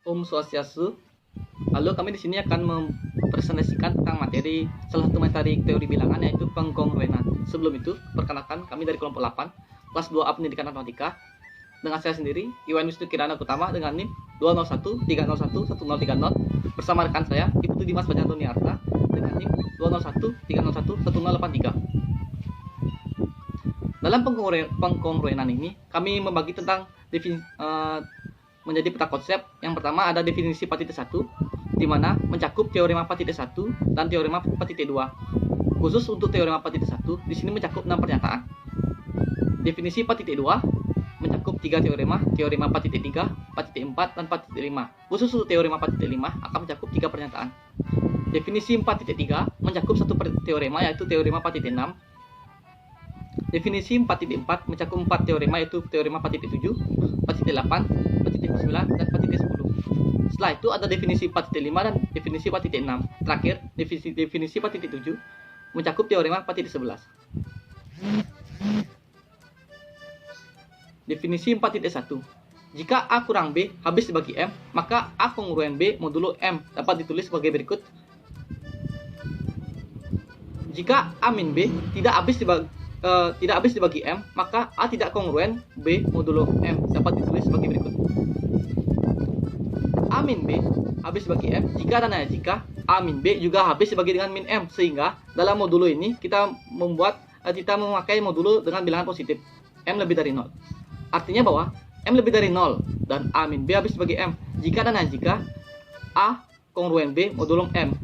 Om Swastiastu. Lalu kami di sini akan mempresentasikan tentang materi salah satu materi teori bilangan, yaitu pengkongruenan. Sebelum itu, perkenalkan kami dari kelompok 8 kelas 2A Pendidikan Matematika dengan saya sendiri Iwan Wisnu Kirana Utama dengan NIM 20130111030 bersama rekan saya Iputu Dimas Bajantoni Arta dengan NIM 20130111083. Dalam pengkongruenan ini kami membagi tentang menjadi peta konsep. Yang pertama ada definisi P-1, di mana mencakup teorema P-1 dan teorema P-2. Khusus untuk teorema P-1 di sini mencakup 6 pernyataan. Definisi P-2 mencakup 3 teorema, teorema P-3, P-4, dan P-5. Khusus untuk teorema P-5 akan mencakup 3 pernyataan. Definisi P-3 mencakup 1 teorema, yaitu teorema P-6. Definisi 4.4 mencakup 4 teorema, yaitu teorema P-7, P-8, P-9, dan P-10. Setelah itu ada definisi P-5 dan definisi P-6. Terakhir, definisi P-7 mencakup teorema P-11. Definisi 4.1. Jika A kurang B habis dibagi M, maka A kongruen B modulo M dapat ditulis sebagai berikut. Jika A min B tidak habis dibagi M, maka A tidak kongruen B modulo M dapat ditulis sebagai berikut. A min B habis dibagi M jika dan hanya jika A min B juga habis dibagi dengan min M, sehingga dalam modulo ini kita memakai modulo dengan bilangan positif M lebih dari 0. Artinya bahwa M lebih dari 0 dan A min B habis dibagi M jika dan hanya jika A kongruen B modulo M.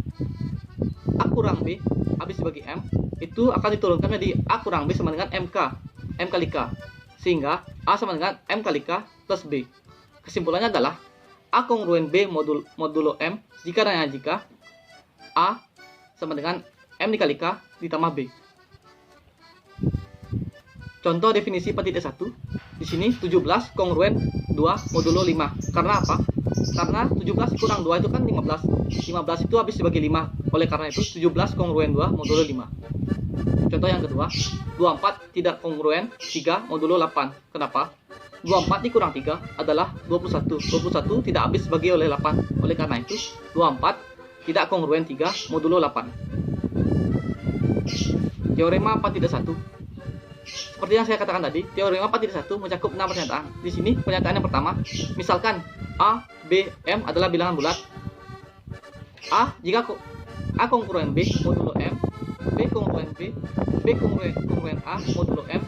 A kurang B habis dibagi M itu akan diturunkan menjadi A kurang B sama dengan M kali K, sehingga A sama dengan M kali K plus B. Kesimpulannya adalah A kongruen B modulo M jika dan hanya jika A sama dengan M dikali K ditambah B. Contoh definisi P-1. Di sini 17 kongruen 2 modulo 5. Karena apa? Karena 17 kurang 2 itu kan 15. 15 itu habis dibagi 5. Oleh karena itu 17 kongruen 2 modulo 5. Contoh yang kedua, 24 tidak kongruen 3 modulo 8. Kenapa? 24 dikurang 3 adalah 21. 21 tidak habis dibagi oleh 8. Oleh karena itu 24 tidak kongruen 3 modulo 8. Teorema P-1. Seperti yang saya katakan tadi, teorema P-1 mencakup 6 pernyataan. Di sini pernyataan yang pertama, misalkan A, B, M adalah bilangan bulat. A jika A kongruen B modulo M, B kongruen B, B kongruen A modulo M,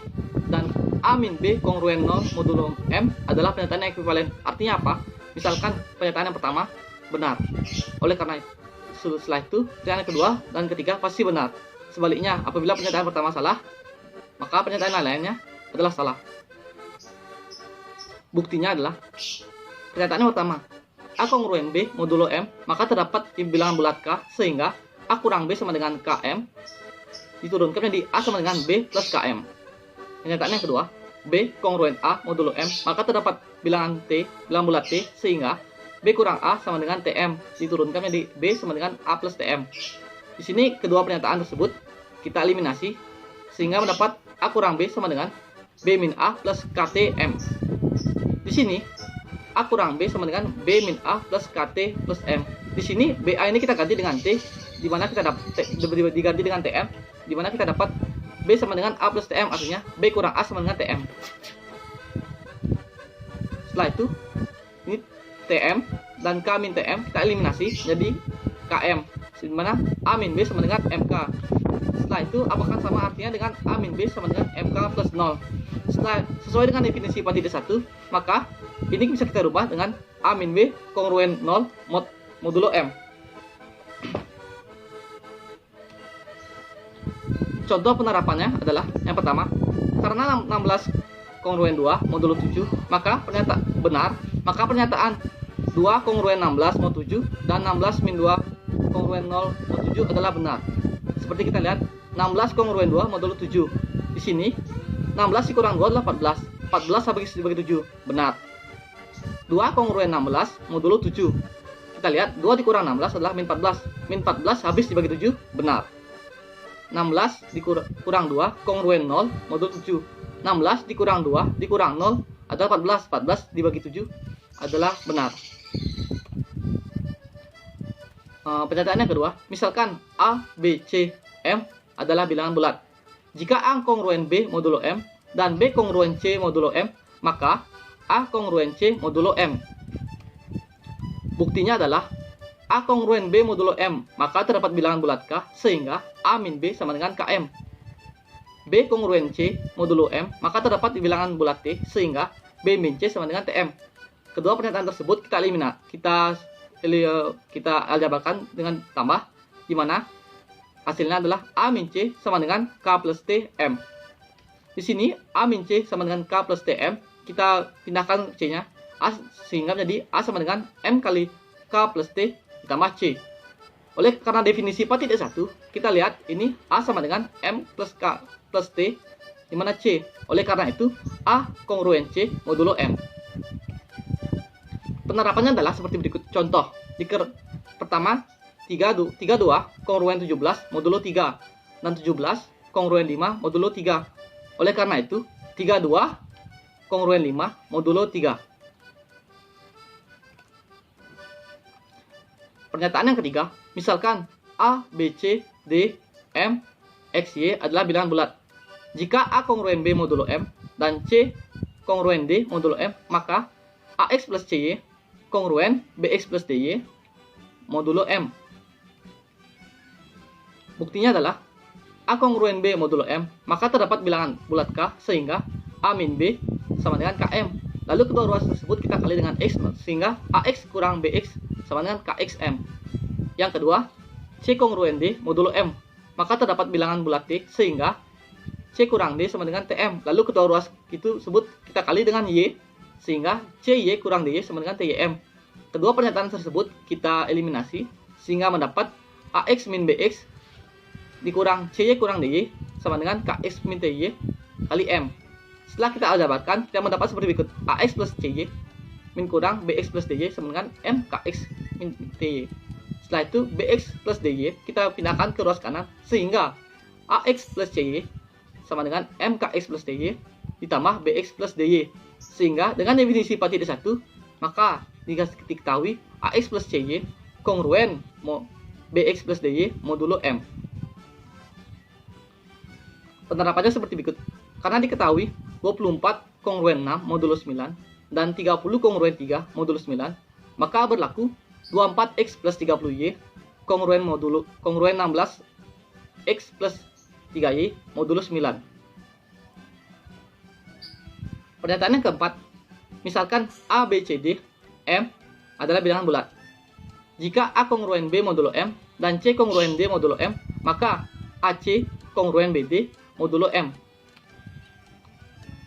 dan A min B kongruen 0 modulo M adalah pernyataan yang ekuivalen. Artinya apa? Misalkan pernyataan yang pertama benar. Oleh karena itu, setelah itu pernyataan yang kedua dan ketiga pasti benar. Sebaliknya, apabila pernyataan pertama salah, maka pernyataan lainnya adalah salah. Buktinya adalah pernyataan yang pertama, A kongruen B modulo M, maka terdapat di bilangan bulat K, sehingga A kurang B sama dengan KM diturunkan menjadi A sama dengan B plus KM. Pernyataan yang kedua, B kongruen A modulo M, maka terdapat bilangan bulat T, sehingga B kurang A sama dengan TM diturunkan menjadi B sama dengan A plus TM. Di sini kedua pernyataan tersebut kita eliminasi, sehingga mendapat A kurang B sama dengan B min A plus KTM. Di sini A kurang B sama dengan B min A plus KT plus M. Di sini BA ini kita ganti dengan T, di mana kita dapat diganti dengan TM, di mana kita dapat B sama dengan A plus TM, artinya B kurang A sama dengan TM. Setelah itu ini TM dan K min TM kita eliminasi jadi KM, di mana A min B sama dengan MK. Setelah itu apakah sama artinya dengan A min B sama dengan MK plus 0. Sesuai dengan definisi P-1, maka ini bisa kita rubah dengan A min B kongruen 0 modulo M. Contoh penerapannya adalah yang pertama, karena 16 kongruen 2 modulo 7, maka pernyataan 2 kongruen 16 mod 7 dan 16 min 2 kongruen 0 mod 7 adalah benar. Seperti kita lihat, 16 kongruen 2 modulo 7. Di sini 16 dikurang 2 adalah 14. 14 habis dibagi 7, benar. 2 kongruen 16 modulo 7. Kita lihat 2 dikurang 16 adalah min 14. Min 14 habis dibagi 7, benar. 16 dikurang 2 kongruen 0 modulo 7. 16 dikurang 2 dikurang 0 adalah 14. 14 dibagi 7 adalah benar. Pernyataan yang kedua, misalkan A, B, C, M adalah bilangan bulat. Jika A kongruen B modulo M dan B kongruen C modulo M, maka A kongruen C modulo M. Buktinya adalah A kongruen B modulo M, maka terdapat bilangan bulat K sehingga A min B sama dengan KM. B kongruen C modulo M, maka terdapat bilangan bulat T sehingga B min C sama dengan TM. Kedua pernyataan tersebut kita aljabarkan dengan tambah, di mana hasilnya adalah A min C sama dengan K plus T M. Di sini A min C sama dengan K plus TM, kita pindahkan C-nya sehingga menjadi A sama dengan M kali K plus T ditambah C. Oleh karena definisi P titik 1, kita lihat ini A sama dengan M plus K plus T, di mana C. Oleh karena itu A kongruen C modulo M. Penerapannya adalah seperti berikut. Contoh, pertama 32 kongruen 17 modulo 3 dan 17 kongruen 5 modulo 3. Oleh karena itu 32 kongruen 5 modulo 3. Pernyataan yang ketiga, misalkan A, B, C, D, M, X, Y adalah bilangan bulat. Jika A kongruen B modulo M dan C kongruen D modulo M, maka AX plus CY kongruen BX plus DY modulo M. Buktinya adalah A kongruen B modulo M, maka terdapat bilangan bulat K sehingga A min B sama dengan KM. Lalu kedua ruas tersebut kita kali dengan X sehingga AX kurang BX sama dengan KXM. Yang kedua, C kongruen D modulo M, maka terdapat bilangan bulat T sehingga C kurang D sama dengan TM. Lalu kedua ruas itu sebut kita kali dengan Y sehingga CY kurang DY sama dengan TYM. Kedua pernyataan tersebut kita eliminasi sehingga mendapat AX min BX dikurang CY kurang DY sama dengan KX min TY kali M. Setelah kita aljabarkan, kita mendapat seperti berikut. AX plus CY min kurang BX plus DY sama dengan M KX min TY. Setelah itu BX plus DY kita pindahkan ke ruas kanan sehingga AX plus CY sama dengan M KX plus DY ditambah BX plus DY. Sehingga dengan definisi P titik 1, maka diketahui AX plus CY kongruen BX plus DY modulo M. Penerapannya seperti berikut. Karena diketahui 24 kongruen 6 modulo 9 dan 30 kongruen 3 modulo 9, maka berlaku 24X plus 30Y kongruen 16X plus 3Y modulo 9. Pernyataan yang keempat, misalkan A, B, C, D, M adalah bilangan bulat. Jika A kongruen B modulo M dan C kongruen D modulo M, maka AC kongruen BD modulo M.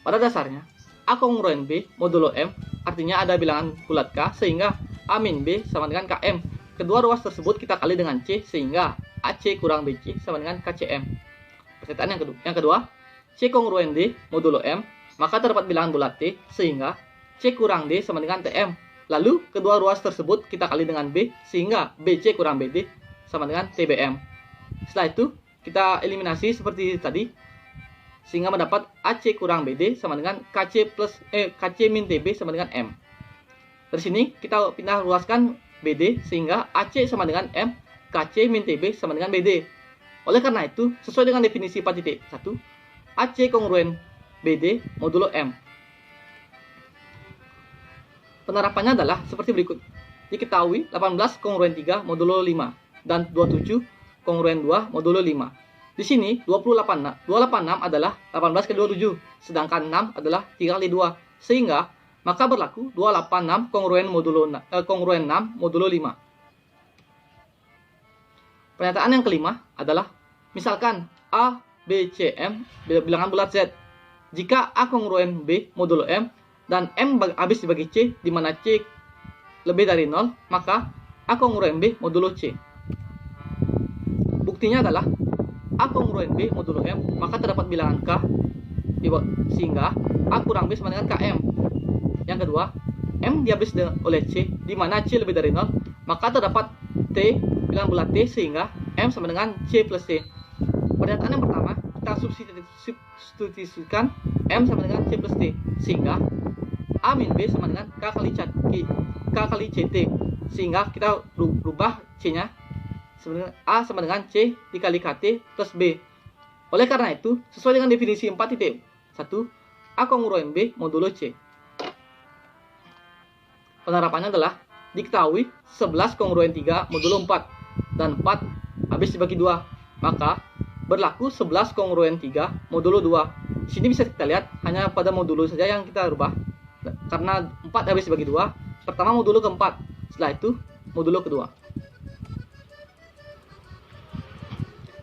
Pada dasarnya, A kongruen B modulo M artinya ada bilangan bulat K sehingga A min B sama dengan KM. Kedua ruas tersebut kita kali dengan C sehingga AC kurang BC sama dengan KCM. Pernyataan yang kedua, C kongruen D modulo M, maka terdapat bilangan bulat T sehingga C kurang D sama dengan TM. Lalu kedua ruas tersebut kita kali dengan B sehingga BC kurang BD sama dengan TBM. Setelah itu kita eliminasi seperti tadi sehingga mendapat AC kurang BD sama dengan KC min TB sama dengan M. Dari sini kita pindah ruaskan BD sehingga AC sama dengan M, KC min TB sama dengan BD. Oleh karena itu, sesuai dengan definisi P titik 1, AC kongruen BD modulo M. Penerapannya adalah seperti berikut. Diketahui 18 kongruen 3 modulo 5 dan 27 kongruen 2 modulo 5. Di sini 286 adalah 18 kali 27, sedangkan 6 adalah 3 kali 2. Sehingga maka berlaku 286 kongruen 6 modulo 5. Pernyataan yang kelima adalah misalkan A, B, C, M bilangan bulat Z. Jika A kongruen B modulo M dan M habis dibagi C, di mana C lebih dari 0, maka A kongruen B modulo C. Buktinya adalah A kongruen B modulo M, maka terdapat bilangan K sehingga A kurang B sama dengan KM. Yang kedua, M dihabis oleh C, di mana C lebih dari 0, maka terdapat T bilangan bulat T sehingga M sama dengan C plus C. Pernyataan yang pertama, kita substitusikan M sama dengan C plus T sehingga A min B sama dengan K kali CT, sehingga kita rubah C nya A sama dengan C dikali KT plus B. Oleh karena itu, sesuai dengan definisi 4.1, A kongruen B modulo C. Penerapannya adalah diketahui 11 kongruen 3 modulo 4 dan 4 habis dibagi 2. Maka berlaku 11 kongruen 3 modulo 2. Di sini bisa kita lihat hanya pada modulo saja yang kita rubah. Karena 4 habis dibagi 2, pertama modulo keempat, setelah itu modulo kedua.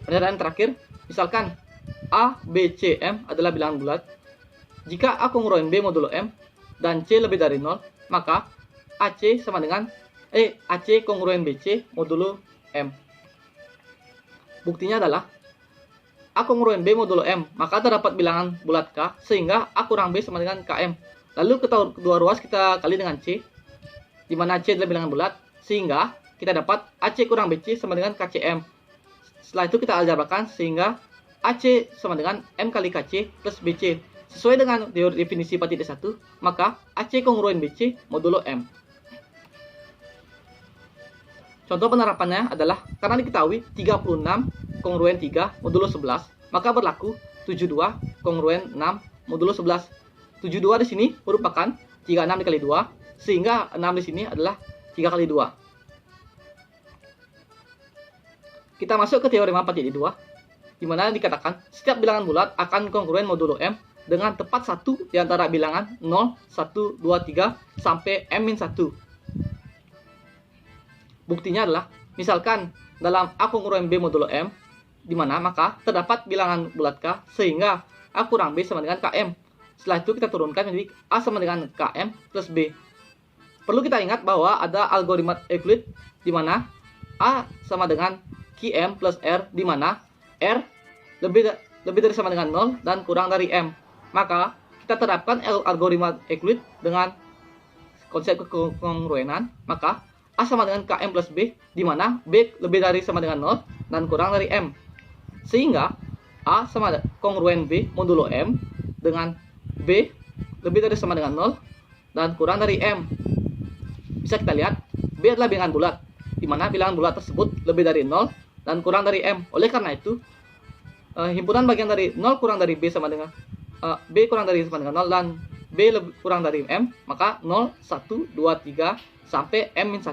Pernyataan terakhir, misalkan A, B, C, M adalah bilangan bulat. Jika A kongruen B modulo M dan C lebih dari 0, maka AC sama dengan AC kongruen BC modulo M. Buktinya adalah A kongruen B modulo M, maka terdapat bilangan bulat K sehingga A kurang B sama dengan KM. Lalu kedua ruas kita kali dengan C, di mana C adalah bilangan bulat, sehingga kita dapat AC kurang BC sama dengan KCM. Setelah itu kita aljabrakan sehingga AC sama dengan M kali KC plus BC. Sesuai dengan definisi 4.1, maka AC kongruen BC modulo M. Contoh penerapannya adalah karena diketahui 36 kongruen 3 modulo 11, maka berlaku 72 kongruen 6 modulo 11. 72 di sini merupakan 36 dikali 2, sehingga 6 di sini adalah 3 kali 2. Kita masuk ke teorema 4.2, di mana dikatakan setiap bilangan bulat akan kongruen modulo M dengan tepat satu di antara bilangan 0, 1, 2, 3 sampai M-1. Buktinya adalah, misalkan dalam A kongruen B modulo M, di mana maka terdapat bilangan bulat K sehingga A kurang B sama dengan KM. Setelah itu kita turunkan menjadi A sama dengan KM plus B. Perlu kita ingat bahwa ada algoritma Euclid di mana A sama dengan QM plus R, di mana R lebih dari sama dengan 0 dan kurang dari M. Maka kita terapkan algoritma Euclid dengan konsep kekongruenan, maka A sama dengan KM plus B, di mana B lebih dari sama dengan 0 dan kurang dari M. Sehingga A sama kongruen B modulo M dengan B lebih dari sama dengan 0 dan kurang dari M. Bisa kita lihat B adalah bilangan bulat, di mana bilangan bulat tersebut lebih dari 0 dan kurang dari M. Oleh karena itu, himpunan bagian dari 0 kurang dari B sama dengan B kurang dari sama dengan 0 dan B lebih kurang dari M, maka 0, 1, 2, 3 sampai M-1.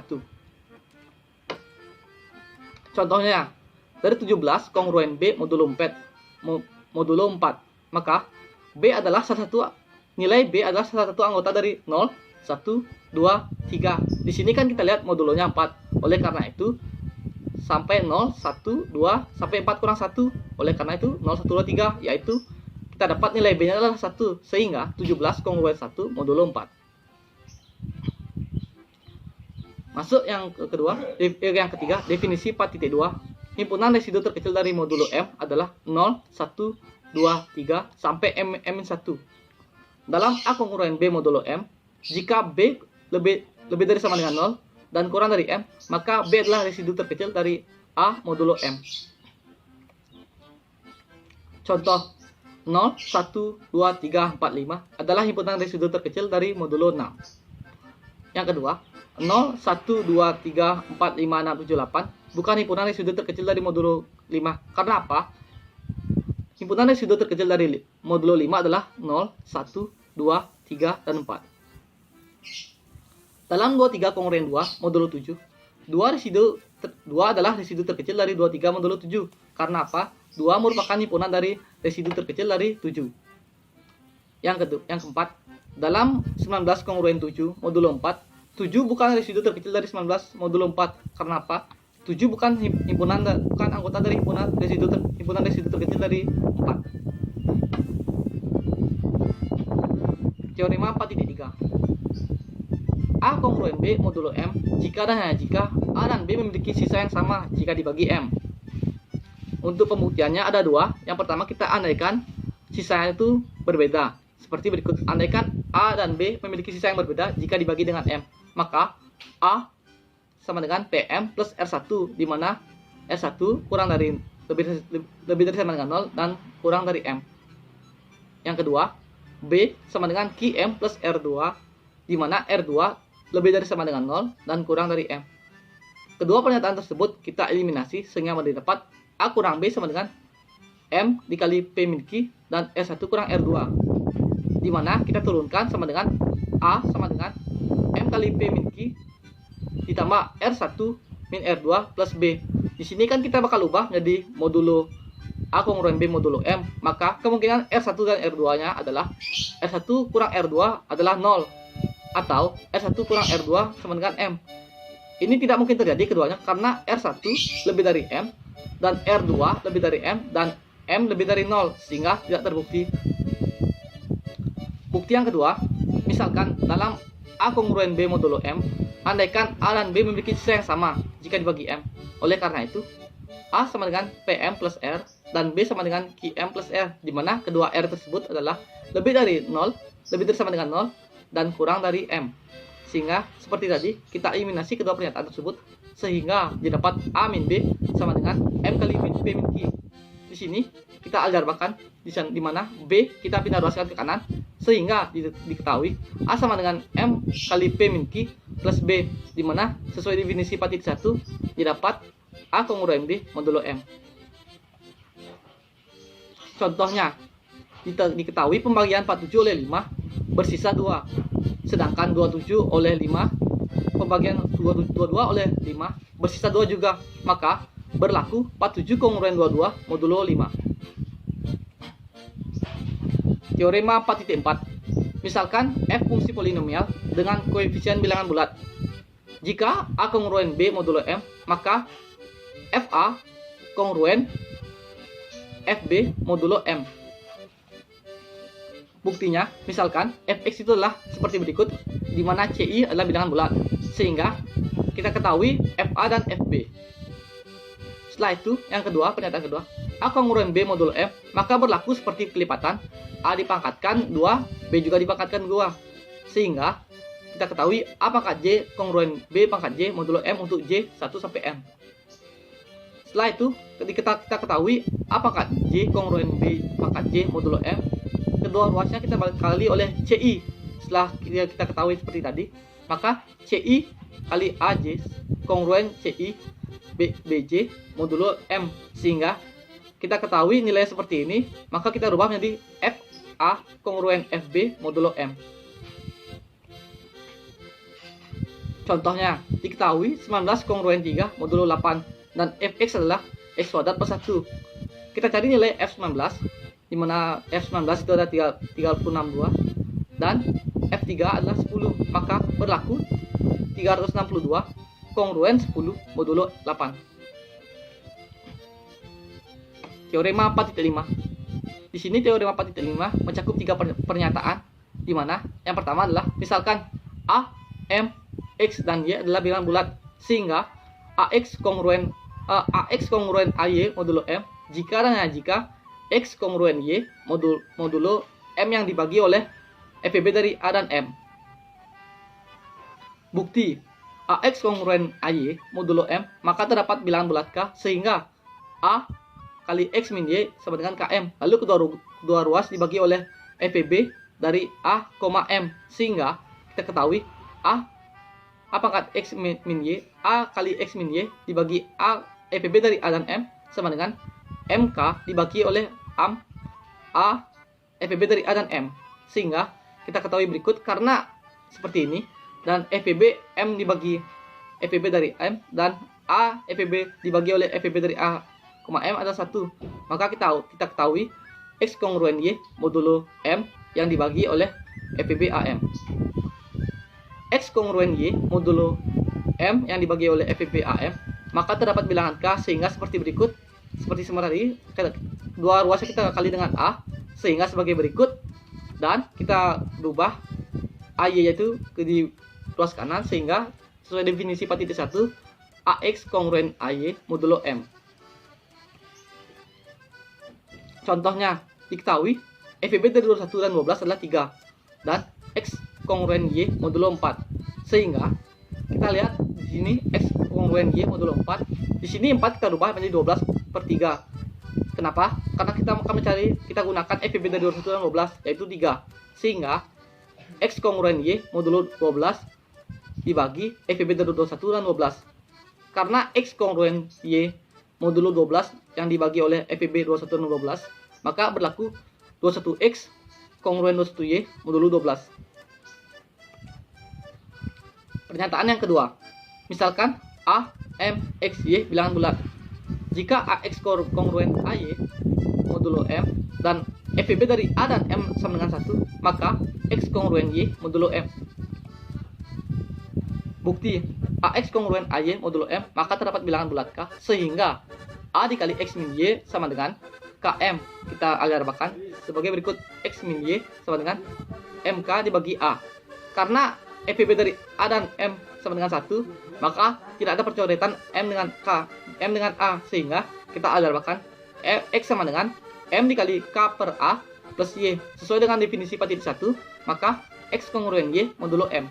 Contohnya, dari 17 kongruen B modulo 4, maka B adalah salah satu nilai B adalah salah satu anggota dari 0, 1, 2, 3. Di sini kan kita lihat modulonya 4. Oleh karena itu, sampai 0, 1, 2, sampai 4 kurang 1. Oleh karena itu 0, 1, 2, 3, yaitu kita dapat nilai B-nya adalah 1, sehingga 17 kongruen 1 modulo 4. Masuk yang ketiga, definisi 4.2. Himpunan residu terkecil dari modulo M adalah 0, 1, 2, 3 sampai M-1. Dalam A kongruen B modulo M, jika B lebih dari sama dengan 0 dan kurang dari M, maka B adalah residu terkecil dari A modulo M. Contoh 0, 1, 2, 3, 4, 5 adalah himpunan residu terkecil dari modulo 6. Yang kedua, 0, 1, 2, 3, 4, 5, 6, 7, 8 bukan himpunan residu terkecil dari modulo 5. Karena apa? Himpunan residu terkecil dari modulo 5 adalah 0, 1, 2, 3, dan 4. Dalam 23 kongruen 2 modulo 7, 2 adalah residu terkecil dari 23 modulo 7. Karena apa? 2 merupakan himpunan dari residu terkecil dari 7. Yang keempat, dalam 19 kongruen 7 modulo 4, 7 bukan residu terkecil dari 19 modulo 4. Karena apa? 7 bukan anggota dari himpunan residu terkecil dari 4. Teorema 4.3. A kongruen B modulo M jika dan hanya jika A dan B memiliki sisa yang sama jika dibagi M. Untuk pembuktiannya ada dua. Yang pertama, kita andaikan sisanya itu berbeda. Seperti berikut. Andaikan A dan B memiliki sisa yang berbeda jika dibagi dengan M. Maka A sama dengan PM plus R1, di mana R1 lebih dari sama dengan 0 dan kurang dari M. Yang kedua, B sama dengan QM plus R2, di mana R2 lebih dari sama dengan 0 dan kurang dari M. kedua pernyataan tersebut kita eliminasi sehingga mendapat A kurang B sama dengan M dikali P min Q dan R1 kurang R2, di mana kita turunkan sama dengan A sama dengan M kali P min Q ditambah R1 min R2 plus B. Di sini kan kita bakal ubah menjadi modulo A kongruen B modulo M, maka kemungkinan R1 dan R2-nya adalah R1 kurang R2 adalah 0, atau R1 kurang R2 sama dengan M. Ini tidak mungkin terjadi keduanya karena R1 lebih dari M, dan R2 lebih dari M, dan M lebih dari 0, sehingga tidak terbukti. Bukti yang kedua, misalkan dalam A kongruen B modulo M, andaikan A dan B memiliki sisa yang sama jika dibagi M. Oleh karena itu, A sama dengan PM plus R dan B sama dengan QM plus R, di mana kedua R tersebut adalah lebih dari 0, lebih dari sama dengan 0, dan kurang dari M. Sehingga seperti tadi, kita eliminasi kedua pernyataan tersebut sehingga didapat A min B sama dengan M kali B min Q. Di sini kita aljabarkan di mana B kita pindah ruaskan ke kanan sehingga diketahui A sama dengan M kali P min Q plus B, di mana sesuai definisi patit 1 didapat A kongruen B modulo M. Contohnya, diketahui pembagian 47 oleh 5 bersisa 2, sedangkan 27 oleh 5 pembagian 22 oleh 5 bersisa 2 juga, maka berlaku 47 kongruen 22 modulo 5. Teorema 4.4. Misalkan F fungsi polinomial dengan koefisien bilangan bulat. Jika A kongruen B modulo M, maka FA kongruen FB modulo M. Buktinya, misalkan Fx itu adalah seperti berikut, di mana CI adalah bilangan bulat, sehingga kita ketahui FA dan FB. Setelah itu, yang kedua, pernyataan kedua, A kongruen B modulo M, maka berlaku seperti kelipatan, A dipangkatkan 2, B juga dipangkatkan 2, sehingga kita ketahui A pangkat J kongruen B pangkat J modulo M untuk J 1 sampai M. Setelah itu, ketika kita ketahui A pangkat J kongruen B pangkat J modulo M, kedua ruasnya kita kali oleh CI. Setelah kita ketahui seperti tadi, maka CI kali AJ kongruen CI BJ modulo M, sehingga kita ketahui nilai seperti ini, maka kita rubah menjadi FA kongruen FB modulo M. Contohnya, diketahui 19 kongruen 3 modulo 8 dan Fx adalah X kuadrat per 1. Kita cari nilai F19, di mana F19 itu ada 362 dan F3 adalah 10, maka berlaku 362 kongruen 10 modulo 8. Teorema 4.5. Di sini teorema 4.5 mencakup 3 pernyataan, di mana yang pertama adalah misalkan A, M, X dan Y adalah bilangan bulat, sehingga AX kongruen AY modulo M jika dan hanya jika X kongruen Y modulo M yang dibagi oleh FB dari A dan M. Bukti AX kongruen AY modulo M, maka terdapat bilangan bulat K sehingga A kali X min Y sama dengan KM. Lalu kedua ruas dibagi oleh FB dari A, M, sehingga kita ketahui A pangkat X min Y, A kali X min Y dibagi A FB dari A dan M sama dengan MK dibagi oleh A FB dari A dan M, sehingga kita ketahui berikut karena seperti ini, dan FB M dibagi FB dari M dan A FB dibagi oleh FB dari A, M adalah 1, maka kita ketahui X kongruen Y modulo M yang dibagi oleh FB AM. X kongruen Y modulo M yang dibagi oleh FB AM, maka terdapat bilangan K sehingga seperti berikut. Seperti semua tadi, dua ruasnya kita kali dengan A sehingga sebagai berikut, dan kita rubah AY yaitu di ruas kanan sehingga sesuai definisi patit 1 AX kongruen AY modulo M. Contohnya, diketahui FB dari 21 dan 12 adalah 3 dan X kongruen Y modulo 4, sehingga kita lihat di sini X kongruen Y modulo 4, di sini 4 kita rubah menjadi 12 per 3. Kenapa? Karena kita gunakan FB dari 21 dan 12 yaitu 3, sehingga X kongruen Y modulo 12 dibagi FB dari 21 dan 12. karena X kongruen Y modulo 12 yang dibagi oleh FEB 21/12, maka berlaku 21X kongruen 21Y modulo 12. Pernyataan yang kedua, misalkan A, M, X, Y bilangan bulat. Jika AX kongruen AY modulo M dan FEB dari A dan M sama dengan 1, maka X kongruen Y modulo M. Bukti, AX kongruen AY modulo M, maka terdapat bilangan bulat K, sehingga A dikali X min Y sama dengan KM. Kita alirbakan sebagai berikut: X min Y sama dengan MK dibagi A. Karena FEB dari A dan M sama dengan 1, maka tidak ada percoretan M dengan K, M dengan A, sehingga kita alirbakan X sama dengan M dikali K per A plus Y. Sesuai dengan definisi 4.1, maka X kongruen Y modulo M.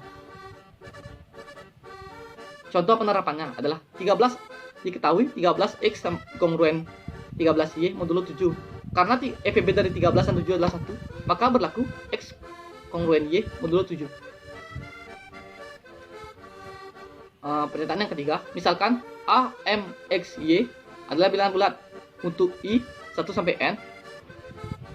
Contoh penerapannya adalah 13, diketahui 13X kongruen 13Y modulo 7. Karena FEB dari 13 dan 7 adalah 1, maka berlaku X kongruen Y modulo 7. Pernyataan yang ketiga, misalkan A, M, X, Y adalah bilangan bulat untuk I 1 sampai N.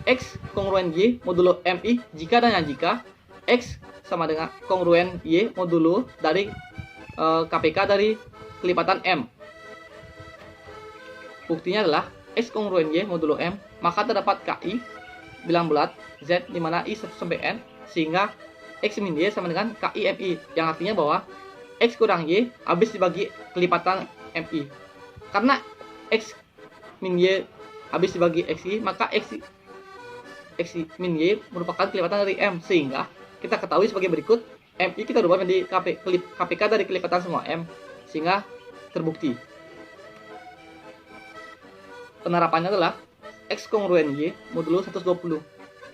X kongruen Y modulo MI jika dan jika X sama dengan kongruen Y modulo dari KPK dari kelipatan M. Buktinya adalah X kongruen Y modulo M, maka terdapat KI bilangan bulat Z di mana I 1 sampai N, sehingga X min Y sama dengan KI MI, yang artinya bahwa X kurang Y habis dibagi kelipatan MI. Karena X min Y habis dibagi XI, maka X min Y merupakan kelipatan dari M, sehingga kita ketahui sebagai berikut: MI kita rubah menjadi KPK dari kelipatan semua M, sehingga terbukti. Penerapannya adalah X kongruen Y modulo 120.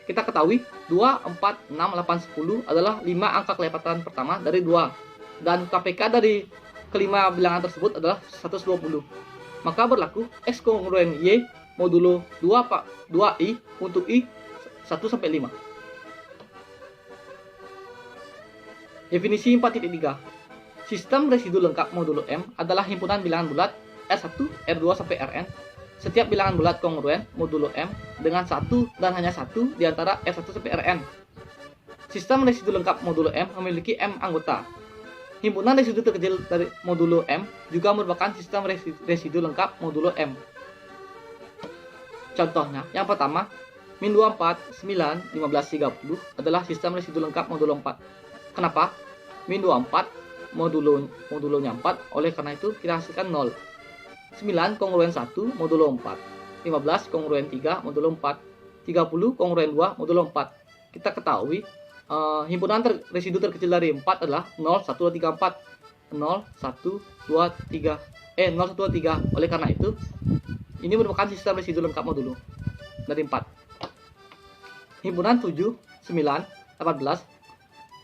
Kita ketahui 2, 4, 6, 8, 10 adalah 5 angka kelipatan pertama dari 2. Dan KPK dari kelima bilangan tersebut adalah 120. Maka berlaku X kongruen Y modulo 2I untuk I 1 sampai 5. Definisi 4.3. Sistem residu lengkap modulo M adalah himpunan bilangan bulat R1, R2 sampai Rn. Setiap bilangan bulat kongruen modulo M dengan 1 dan hanya 1 di antara R1 sampai Rn. Sistem residu lengkap modulo M memiliki M anggota. Himpunan residu terkecil dari modulo M juga merupakan sistem residu lengkap modulo M. Contohnya, yang pertama, min 24, 9, 15, 30 adalah sistem residu lengkap modulo 4. Kenapa? Min 24 modulonya 4, oleh karena itu kita hasilkan 0. 9 kongruen 1 modulo 4. 15 kongruen 3 modulo 4. 30 kongruen 2 modulo 4. Kita ketahui himpunan residu terkecil dari 4 adalah 0, 1, 2, 3, 4. 0, 1, 2, 3. 0, 1, 2, 3. Oleh karena itu, ini merupakan sistem residu lengkap modulo dari 4. Himpunan 7, 9, 18,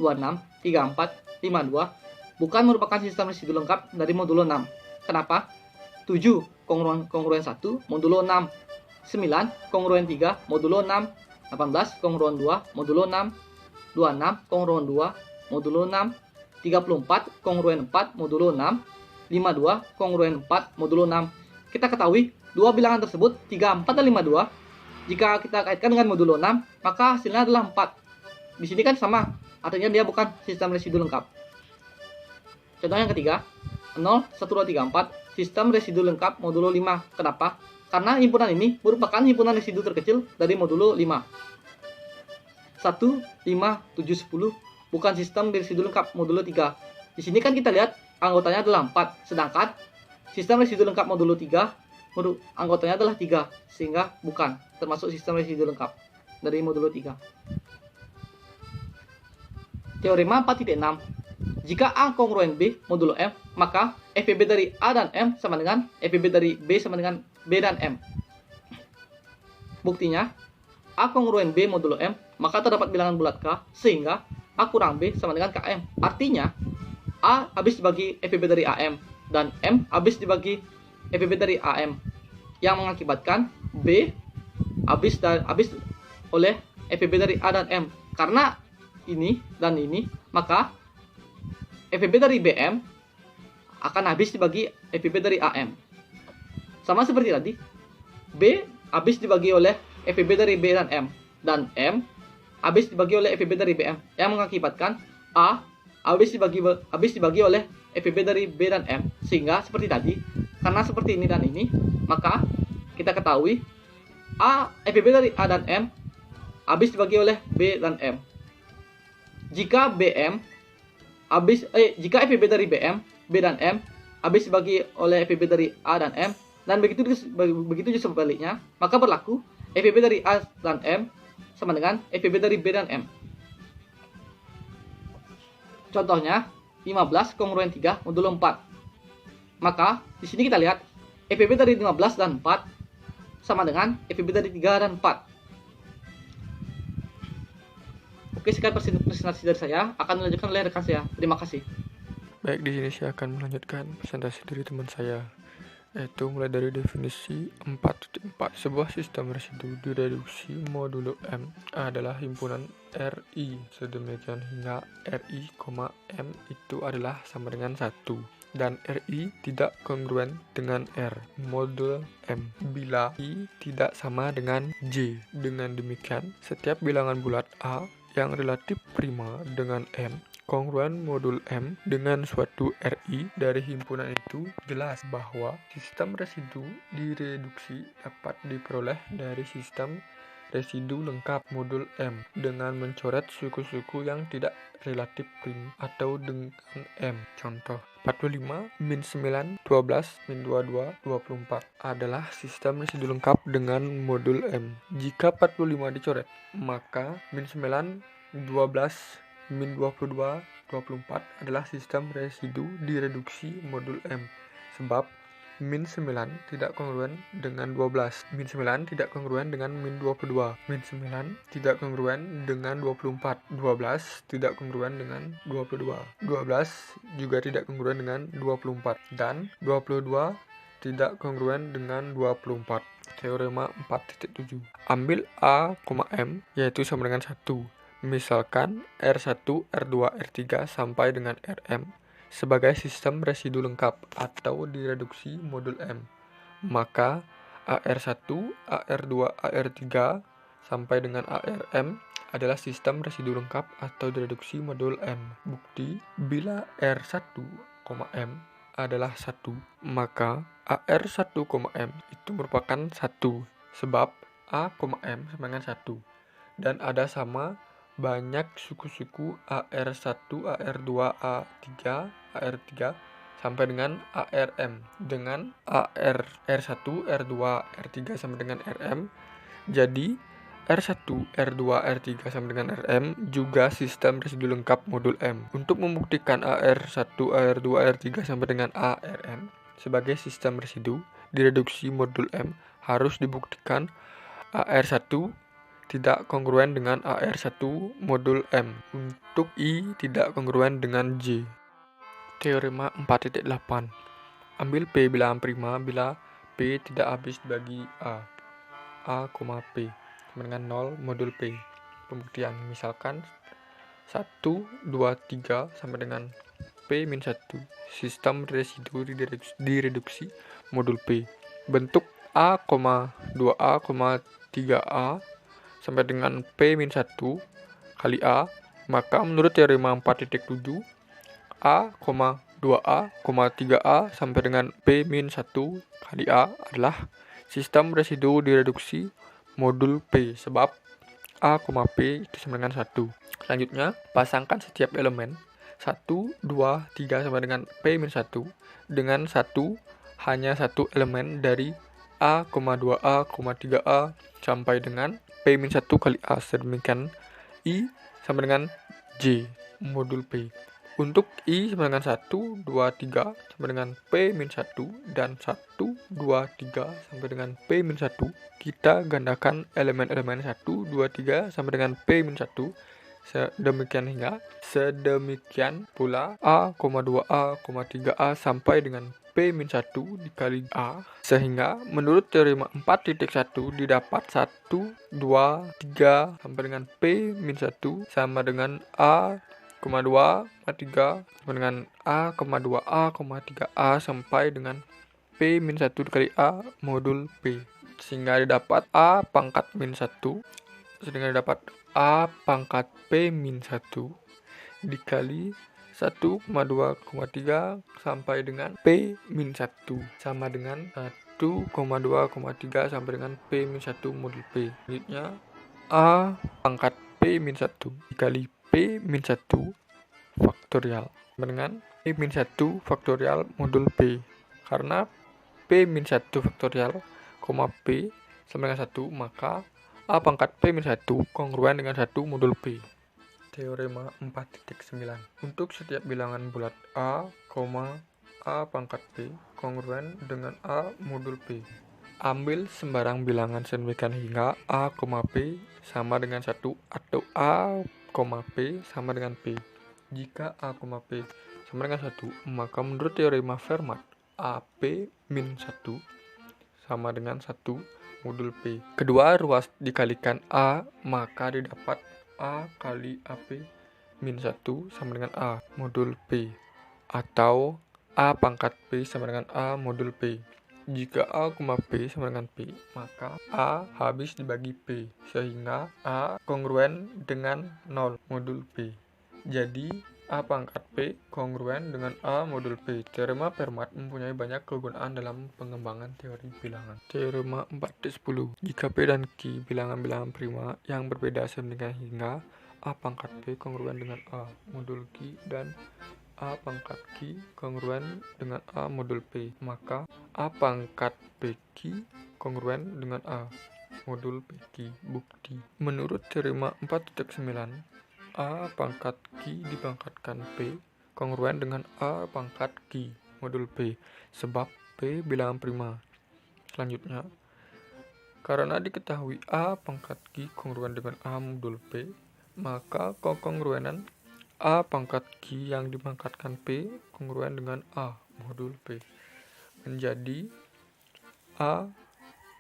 26, 34, 52 bukan merupakan sistem residu lengkap dari modulo 6. Kenapa? 7 kongruen 1 modulo 6. 9 kongruen 3 modulo 6. 18 kongruen 2 modulo 6. 26 kongruen 2 modulo 6, 34 kongruen 4 modulo 6, 52 kongruen 4 modulo 6. Kita ketahui dua bilangan tersebut 34 dan 52. Jika kita kaitkan dengan modulo 6, maka hasilnya adalah 4. Di sini kan sama, artinya dia bukan sistem residu lengkap. Contoh yang ketiga, 0, 1, 2, 3, 4 sistem residu lengkap modulo 5. Kenapa? Karena himpunan ini merupakan himpunan residu terkecil dari modulo 5. 1, 5, 7, 10 bukan sistem residu lengkap modulo 3. Di sini kan kita lihat anggotanya adalah 4, sedangkan sistem residu lengkap modulo 3 anggotanya adalah 3, sehingga bukan termasuk sistem residu lengkap dari modulo 3. Teorema 4.6. Jika A kongruen B modulo M, maka FEB dari A dan M sama dengan FEB dari B sama dengan B dan M. Buktinya, A kongruen B modulo M, maka terdapat bilangan bulat K, sehingga A kurang B sama dengan KM. Artinya, A habis dibagi FEB dari AM, dan M habis dibagi FEB dari AM, yang mengakibatkan B habis oleh FEB dari A dan M. Karena ini dan ini, maka FEB dari BM akan habis dibagi FIB dari AM. Sama seperti tadi, B habis dibagi oleh FIB dari B dan M habis dibagi oleh FIB dari BM, yang mengakibatkan A habis dibagi oleh FIB dari B dan M. Sehingga seperti tadi, karena seperti ini dan ini, maka kita ketahui FIB dari A dan M habis dibagi oleh B dan M. Jika jika FIB dari BM, B dan M habis dibagi oleh FIB dari A dan M, dan begitu juga sebaliknya, maka berlaku FIB dari A dan M sama dengan FIB dari B dan M. Contohnya 15 kongruen 3 modulo 4. Maka di sini kita lihat FIB dari 15 dan 4 sama dengan FIB dari 3 dan 4. Oke, sekian presentasi dari saya, akan dilanjutkan oleh rekan saya. Terima kasih. Baik, di sini saya akan melanjutkan presentasi dari teman saya, yaitu mulai dari definisi 4.4. Sebuah sistem residu direduksi modulo M adalah himpunan RI sedemikian hingga RI, M itu adalah sama dengan 1 dan RI tidak kongruen dengan R modul M bila I tidak sama dengan J. Dengan demikian, setiap bilangan bulat A yang relatif prima dengan M kongruen modul M dengan suatu RI dari himpunan itu, jelas bahwa sistem residu direduksi dapat diperoleh dari sistem residu lengkap modul M dengan mencoret suku-suku yang tidak relatif prim atau dengan M. Contoh 45, min 9, 12, min 22, 24 adalah sistem residu lengkap dengan modul M. Jika 45 dicoret, maka min 9, 12, min 22, 24 adalah sistem residu direduksi modul M, sebab min 9 tidak kongruen dengan 12, min 9 tidak kongruen dengan min 22, min 9 tidak kongruen dengan 24, 12 tidak kongruen dengan 22, 12 juga tidak kongruen dengan 24, dan 22 tidak kongruen dengan 24. Teorema 4.7. Ambil A, M yaitu sama dengan 1. Misalkan R1, R2, R3 sampai dengan Rm sebagai sistem residu lengkap atau direduksi modul M. Maka AR1, AR2, AR3 sampai dengan ARM adalah sistem residu lengkap atau direduksi modul M. Bukti, bila R1, M adalah 1, maka AR1, M itu merupakan 1 sebab A, M sama dengan 1 dan ada sama banyak suku-suku AR1, AR2, A3, AR3 sampai dengan ARM dengan R1, R2, R3 sampai dengan RM. Jadi R1, R2, R3 sampai dengan RM juga sistem residu lengkap modul M. Untuk membuktikan AR1, AR2, AR3 sampai dengan ARM sebagai sistem residu direduksi modul M, harus dibuktikan AR1 tidak kongruen dengan AR1 modul M. Untuk I tidak kongruen dengan J. Teorema 4.8. Ambil P bilangan prima bila P tidak habis dibagi A, P sama dengan 0 modul P. Pembuktian, misalkan 1, 2, 3 sampai dengan P min 1. Sistem residu direduksi modul P. Bentuk A, 2A, 3A sampai dengan P-1 kali A, maka menurut teorema 4.7, A, 2A, 3A sampai dengan P-1 kali A adalah sistem residu direduksi modul P, sebab A, P itu sama dengan 1. Selanjutnya, pasangkan setiap elemen 1, 2, 3 sampai dengan P-1 dengan hanya satu elemen dari A, 2A, 3A sampai dengan P-1 kali A, sedemikian I sama dengan J modul P. Untuk I sama dengan 1, 2, 3 sampai dengan P-1 dan 1, 2, 3 sampai dengan P-1, kita gandakan elemen-elemen 1, 2, 3 sampai dengan P-1 sedemikian pula A, 2A, 3A sampai dengan P-1 dikali A, sehingga menurut teorema 4.1 didapat 1, 2, 3 sampai dengan P-1 sama dengan A 3 sama dengan A, 2A, 3A sampai dengan P min 1 dikali A modul P, sehingga didapat A pangkat min 1 sehingga didapat A pangkat P min 1 dikali 1,2,3 sampai dengan P min 1 sama dengan 1,2,3 sampai dengan P min 1 modul P. Selanjutnya A pangkat P min 1 dikali P min 1 faktorial sama dengan P min 1 faktorial modul P. Karena P min 1 faktorial, P sama dengan 1, maka A pangkat P min 1 kongruen dengan 1 modul P. Teorema 4.9. Untuk setiap bilangan bulat A, A pangkat P kongruen dengan A modul P. Ambil sembarang bilangan sedemikian hingga A, P sama dengan 1 atau A, P sama dengan P. Jika A, P sama dengan 1, maka menurut teorema Fermat, AP min 1 sama dengan 1 modul P. Kedua ruas dikalikan A, maka didapat A kali AP min 1 sama dengan A modul P. Atau A pangkat P sama dengan A modul P. Jika A, P sama dengan P, maka A habis dibagi P, sehingga A kongruen dengan 0 modul P. Jadi A pangkat P kongruen dengan A modul P. Teorema Fermat mempunyai banyak kegunaan dalam pengembangan teori bilangan. Teorema 4.10. Jika P dan Q bilangan-bilangan prima yang berbeda sedemikian hingga A pangkat P kongruen dengan A modul Q dan A pangkat Q kongruen dengan A modul P, maka A pangkat PQ kongruen dengan A modul PQ. Bukti. Menurut teorema 4.9, A pangkat Q dipangkatkan P kongruen dengan A pangkat Q modul P, sebab P bilangan prima. Selanjutnya, karena diketahui A pangkat Q kongruen dengan A modul P, maka kongruenan A pangkat Q yang dipangkatkan P kongruen dengan A modul P menjadi A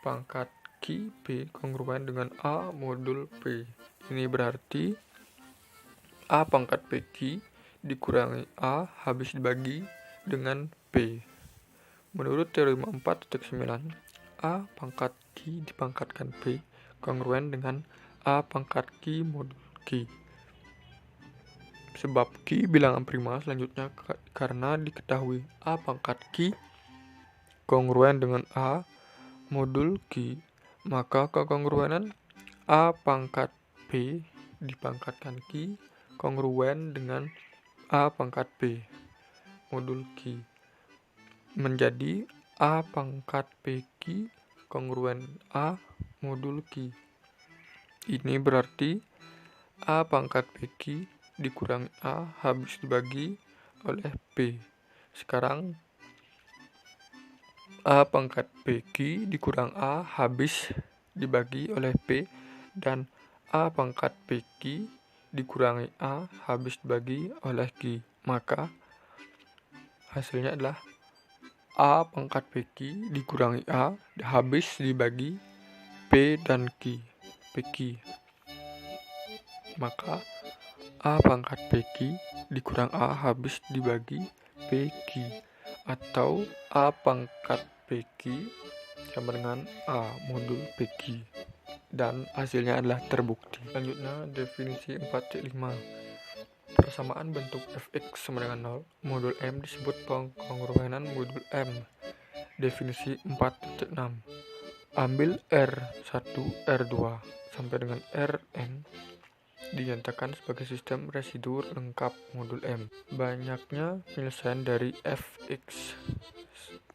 pangkat Q P kongruen dengan A modul P. Ini berarti A pangkat PQ dikurangi A habis dibagi dengan P. Menurut teorema 4.9, A pangkat Q dipangkatkan P kongruen dengan A pangkat Q modul Q. Sebab Q bilangan prima. Selanjutnya, karena diketahui A pangkat Q kongruen dengan A modul Q, maka kekongruenan A pangkat P dipangkatkan Q kongruen dengan A pangkat P modul Q menjadi A pangkat PQ kongruen A modul Q. Ini berarti A pangkat PQ dikurangi A habis dibagi oleh P. Sekarang A pangkat PQ dikurang A habis dibagi oleh P, dan A pangkat PQ dikurangi A habis dibagi oleh Q, maka hasilnya adalah A pangkat PQ dikurangi A habis dibagi P dan Q, PQ. Maka A pangkat PQ dikurang A habis dibagi PQ, atau A pangkat PQ sama dengan A modul PQ. Dan hasilnya adalah terbukti. Selanjutnya, definisi 4.5. Persamaan bentuk fx sama dengan 0 modul M disebut pengkongruenan modul M. Definisi 4.6. Ambil R1, R2 sampai dengan Rn dinyatakan sebagai sistem residu lengkap modul M. Banyaknya penyelesaian dari fx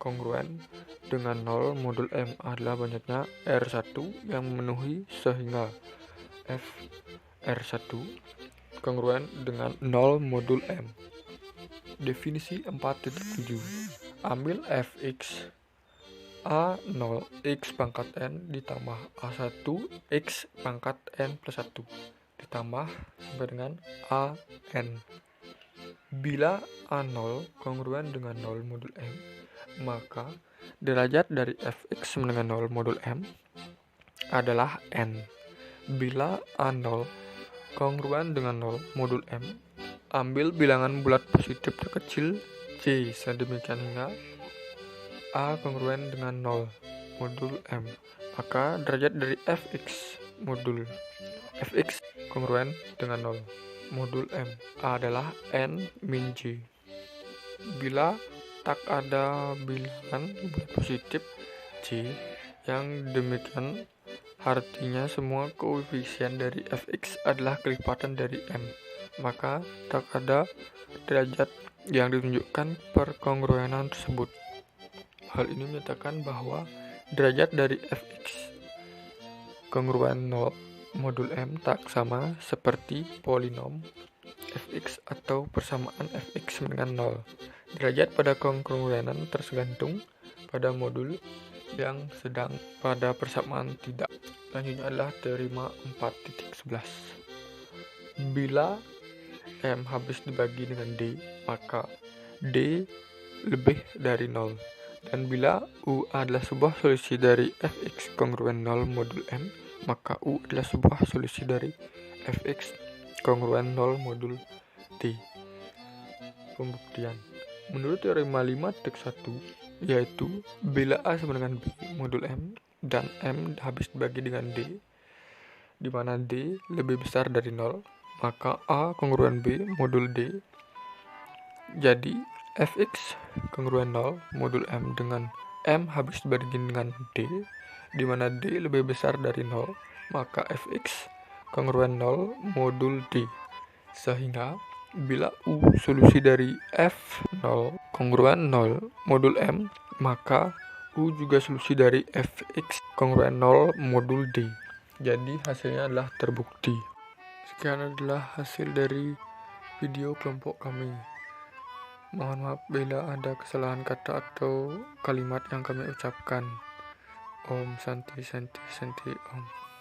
kongruen dengan 0 modul M adalah banyaknya R1 yang memenuhi, sehingga F R1 kongruen dengan 0 modul M. Definisi 4.7. Ambil fx A0 x pangkat n ditambah A1 x pangkat n plus 1 ditambah sampai dengan an. Bila A0 kongruen dengan 0 modul M, maka derajat dari fx sama dengan 0 modul M adalah n. Bila A0 kongruen dengan 0 modul M, Ambil bilangan bulat positif terkecil C sedemikian hingga A kongruen dengan 0 modul M. Maka derajat dari fx modul fx kongruen dengan 0 modul M adalah n min J. Bila tak ada bilangan bulat positif C yang demikian, artinya semua koefisien dari fx adalah kelipatan dari M. Maka tak ada derajat yang ditunjukkan perkongruenan tersebut. Hal ini menyatakan bahwa derajat dari fx kongruen 0 modul M tak sama seperti polinom fx atau persamaan fx dengan 0. Derajat pada kongruenan tergantung pada modul yang sedang, pada persamaan tidak. Selanjutnya adalah teorema 4.11. Bila M habis dibagi dengan D, maka D lebih dari 0. Dan bila U adalah sebuah solusi dari fx kongruen 0 modul M, maka U adalah sebuah solusi dari fx kongruen 0 modul D. Pembuktian. Menurut teorema 5.1, yaitu bila A sama dengan B modul M dan M habis dibagi dengan D, di mana D lebih besar dari 0, maka A kongruen B modul D. Jadi fx kongruen 0 modul M dengan M habis dibagi dengan D, di mana D lebih besar dari 0, maka fx kongruen 0 modul D. Sehingga bila U solusi dari f0 kongruen 0 modul M, maka U juga solusi dari fx kongruen 0 modul D. Jadi hasilnya adalah terbukti. Sekian adalah hasil dari video kelompok kami. Mohon maaf bila ada kesalahan kata atau kalimat yang kami ucapkan. Om Santi Santi Santi Om.